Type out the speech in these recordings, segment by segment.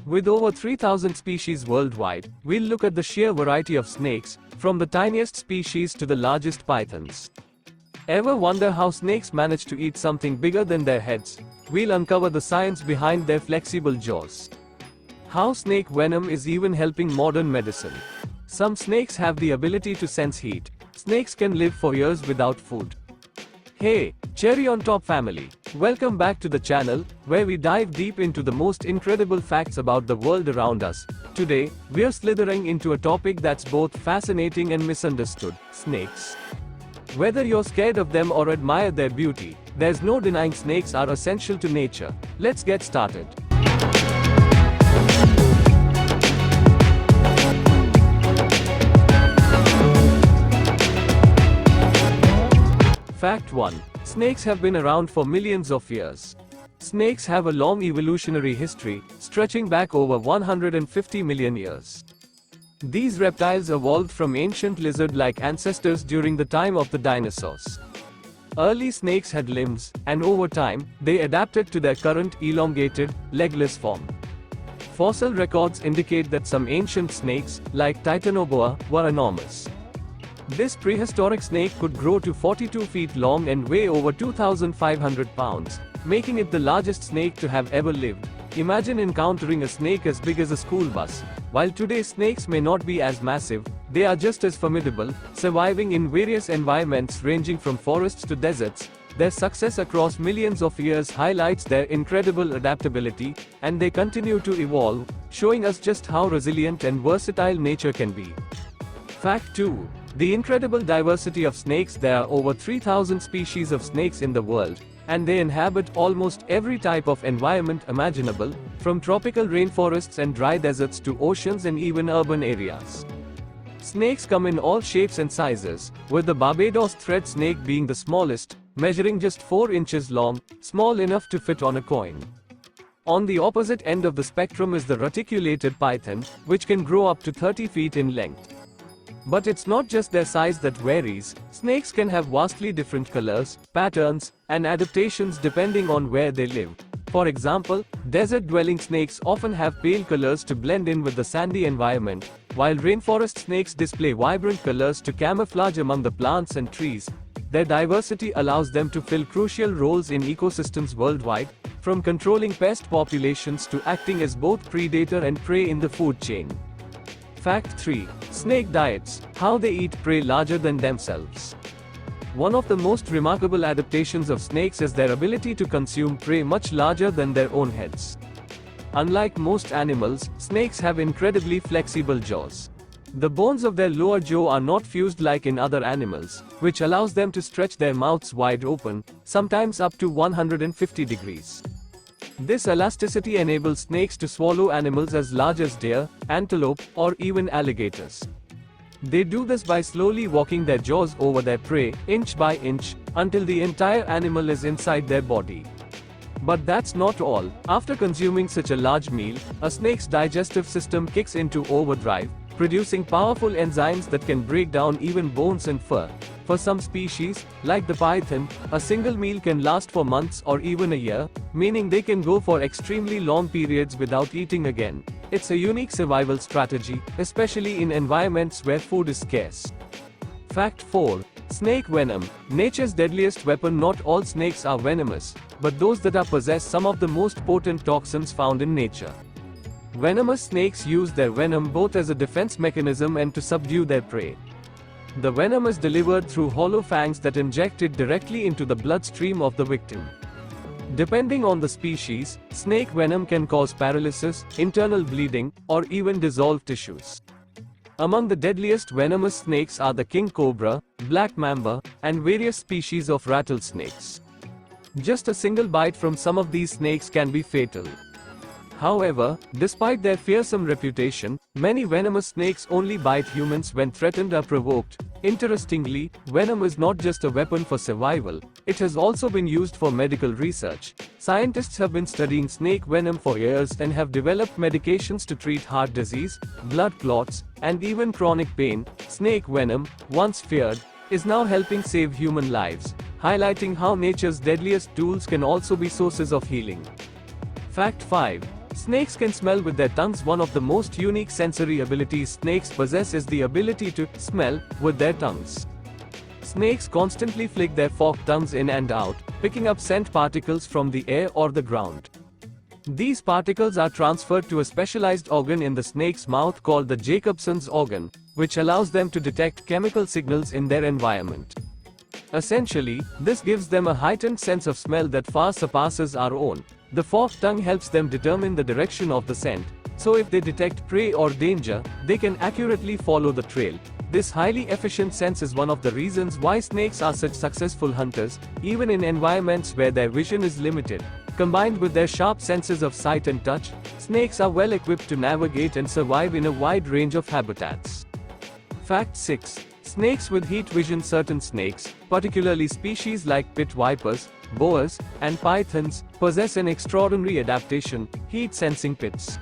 With over 3,000 species worldwide, we'll look at the sheer variety of snakes, from the tiniest species to the largest pythons. Ever wonder how snakes manage to eat something bigger than their heads? We'll uncover the science behind their flexible jaws. How snake venom is even helping modern medicine. Some snakes have the ability to sense heat. Snakes can live for years without food. Hey, cherry on top family. Welcome back to the channel, where we dive deep into the most incredible facts about the world around us. Today, we're slithering into a topic that's both fascinating and misunderstood: snakes. Whether you're scared of them or admire their beauty, there's no denying snakes are essential to nature. Let's get started. Fact 1. Snakes have been around for millions of years. Snakes have a long evolutionary history, stretching back over 150 million years. These reptiles evolved from ancient lizard-like ancestors during the time of the dinosaurs. Early snakes had limbs, and over time, they adapted to their current elongated, legless form. Fossil records indicate that some ancient snakes, like Titanoboa, were enormous. This prehistoric snake could grow to 42 feet long and weigh over 2,500 pounds, making it the largest snake to have ever lived. Imagine encountering a snake as big as a school bus. While today's snakes may not be as massive, they are just as formidable, surviving in various environments ranging from forests to deserts. Their success across millions of years highlights their incredible adaptability, and they continue to evolve, showing us just how resilient and versatile nature can be. Fact 2. The incredible diversity of snakes. There are over 3,000 species of snakes in the world, and they inhabit almost every type of environment imaginable, from tropical rainforests and dry deserts to oceans and even urban areas. Snakes come in all shapes and sizes, with the Barbados thread snake being the smallest, measuring just 4 inches long, small enough to fit on a coin. On the opposite end of the spectrum is the reticulated python, which can grow up to 30 feet in length. But it's not just their size that varies. Snakes can have vastly different colors, patterns, and adaptations depending on where they live. For example, desert-dwelling snakes often have pale colors to blend in with the sandy environment, while rainforest snakes display vibrant colors to camouflage among the plants and trees. Their diversity allows them to fill crucial roles in ecosystems worldwide, from controlling pest populations to acting as both predator and prey in the food chain. Fact 3. Snake diets. How they eat prey larger than themselves. One of the most remarkable adaptations of snakes is their ability to consume prey much larger than their own heads. Unlike most animals, snakes have incredibly flexible jaws. The bones of their lower jaw are not fused like in other animals, which allows them to stretch their mouths wide open, sometimes up to 150 degrees. This elasticity enables snakes to swallow animals as large as deer, antelope, or even alligators. They do this by slowly walking their jaws over their prey, inch by inch, until the entire animal is inside their body. But that's not all. After consuming such a large meal, a snake's digestive system kicks into overdrive, producing powerful enzymes that can break down even bones and fur. For some species, like the python, a single meal can last for months or even a year, meaning they can go for extremely long periods without eating again. It's a unique survival strategy, especially in environments where food is scarce. Fact 4. Snake venom. Nature's deadliest weapon. Not all snakes are venomous, but those that are possess some of the most potent toxins found in nature. Venomous snakes use their venom both as a defense mechanism and to subdue their prey. The venom is delivered through hollow fangs that inject it directly into the bloodstream of the victim. Depending on the species, snake venom can cause paralysis, internal bleeding, or even dissolve tissues. Among the deadliest venomous snakes are the king cobra, black mamba, and various species of rattlesnakes. Just a single bite from some of these snakes can be fatal. However, despite their fearsome reputation, many venomous snakes only bite humans when threatened or provoked. Interestingly, venom is not just a weapon for survival, it has also been used for medical research. Scientists have been studying snake venom for years and have developed medications to treat heart disease, blood clots, and even chronic pain. Snake venom, once feared, is now helping save human lives, highlighting how nature's deadliest tools can also be sources of healing. Fact 5. Snakes can smell with their tongues. One of the most unique sensory abilities snakes possess is the ability to smell with their tongues. Snakes constantly flick their forked tongues in and out, picking up scent particles from the air or the ground. These particles are transferred to a specialized organ in the snake's mouth called the Jacobson's organ, which allows them to detect chemical signals in their environment. Essentially, this gives them a heightened sense of smell that far surpasses our own. The forked tongue helps them determine the direction of the scent, so if they detect prey or danger, they can accurately follow the trail. This highly efficient sense is one of the reasons why snakes are such successful hunters, even in environments where their vision is limited. Combined with their sharp senses of sight and touch, snakes are well equipped to navigate and survive in a wide range of habitats. Fact 6. Snakes with heat vision. Certain snakes, particularly species like pit vipers, boas, and pythons, possess an extraordinary adaptation: heat sensing pits.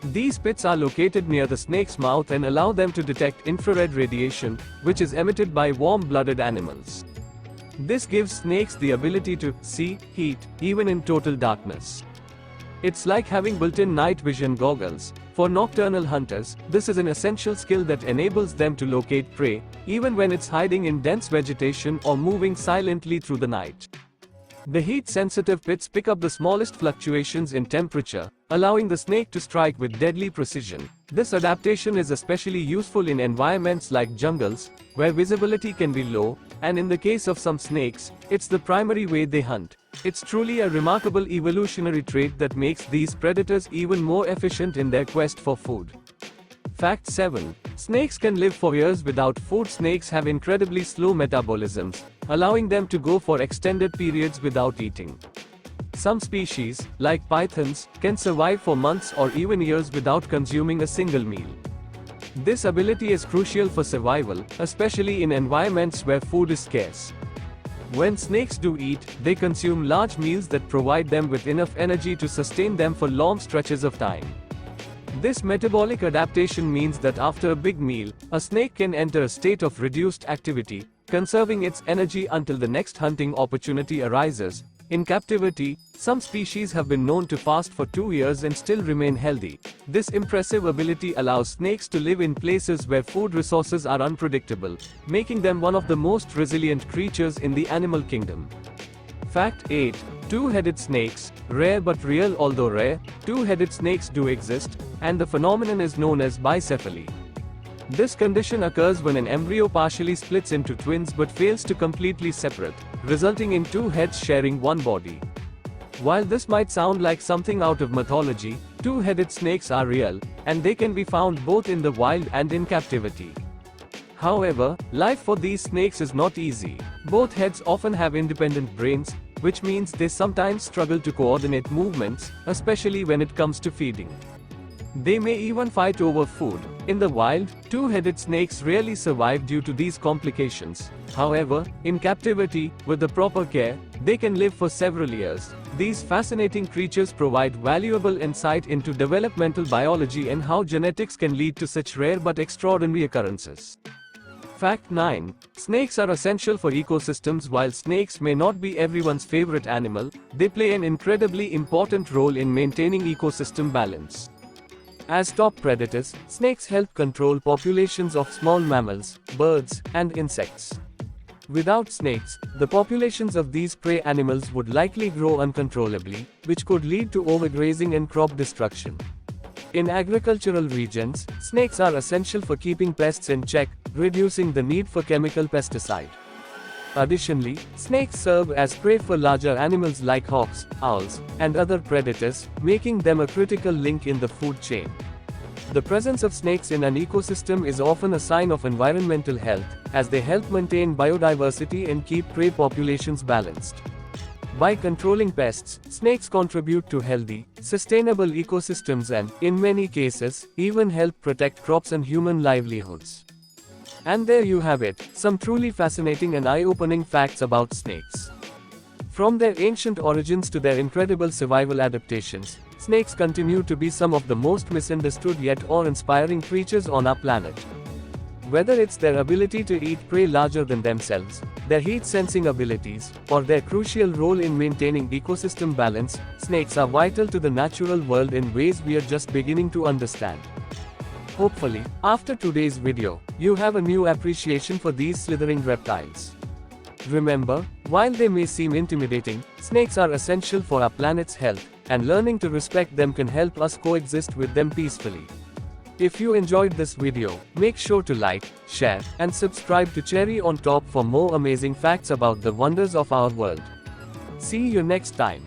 These pits are located near the snake's mouth and allow them to detect infrared radiation, which is emitted by warm-blooded animals. This gives snakes the ability to see heat, even in total darkness. It's like having built-in night vision goggles. For nocturnal hunters, this is an essential skill that enables them to locate prey, even when it's hiding in dense vegetation or moving silently through the night. The heat-sensitive pits pick up the smallest fluctuations in temperature, allowing the snake to strike with deadly precision. This adaptation is especially useful in environments like jungles, where visibility can be low, and in the case of some snakes, it's the primary way they hunt. It's truly a remarkable evolutionary trait that makes these predators even more efficient in their quest for food. Fact 7. Snakes can live for years without food. Snakes have incredibly slow metabolisms, allowing them to go for extended periods without eating. Some species, like pythons, can survive for months or even years without consuming a single meal. This ability is crucial for survival, especially in environments where food is scarce. When snakes do eat, they consume large meals that provide them with enough energy to sustain them for long stretches of time. This metabolic adaptation means that after a big meal, a snake can enter a state of reduced activity, conserving its energy until the next hunting opportunity arises. In captivity, some species have been known to fast for 2 years and still remain healthy. This impressive ability allows snakes to live in places where food resources are unpredictable, making them one of the most resilient creatures in the animal kingdom. Fact 8. Two-headed snakes, rare but real. Although rare, two-headed snakes do exist, and the phenomenon is known as bicephaly. This condition occurs when an embryo partially splits into twins but fails to completely separate, resulting in two heads sharing one body. While this might sound like something out of mythology, two-headed snakes are real, and they can be found both in the wild and in captivity. However, life for these snakes is not easy. Both heads often have independent brains, which means they sometimes struggle to coordinate movements, especially when it comes to feeding. They may even fight over food. In the wild, two-headed snakes rarely survive due to these complications. However, in captivity, with the proper care, they can live for several years. These fascinating creatures provide valuable insight into developmental biology and how genetics can lead to such rare but extraordinary occurrences. Fact 9. Snakes are essential for ecosystems. While snakes may not be everyone's favorite animal, they play an incredibly important role in maintaining ecosystem balance. As top predators, snakes help control populations of small mammals, birds, and insects. Without snakes, the populations of these prey animals would likely grow uncontrollably, which could lead to overgrazing and crop destruction. In agricultural regions, snakes are essential for keeping pests in check, reducing the need for chemical pesticide. Additionally, snakes serve as prey for larger animals like hawks, owls, and other predators, making them a critical link in the food chain. The presence of snakes in an ecosystem is often a sign of environmental health, as they help maintain biodiversity and keep prey populations balanced. By controlling pests, snakes contribute to healthy, sustainable ecosystems and, in many cases, even help protect crops and human livelihoods. And there you have it, some truly fascinating and eye-opening facts about snakes. From their ancient origins to their incredible survival adaptations, snakes continue to be some of the most misunderstood yet awe-inspiring creatures on our planet. Whether it's their ability to eat prey larger than themselves, their heat-sensing abilities, or their crucial role in maintaining ecosystem balance, snakes are vital to the natural world in ways we are just beginning to understand. Hopefully, after today's video, you have a new appreciation for these slithering reptiles. Remember, while they may seem intimidating, snakes are essential for our planet's health, and learning to respect them can help us coexist with them peacefully. If you enjoyed this video, make sure to like, share, and subscribe to Cherry on Top for more amazing facts about the wonders of our world. See you next time.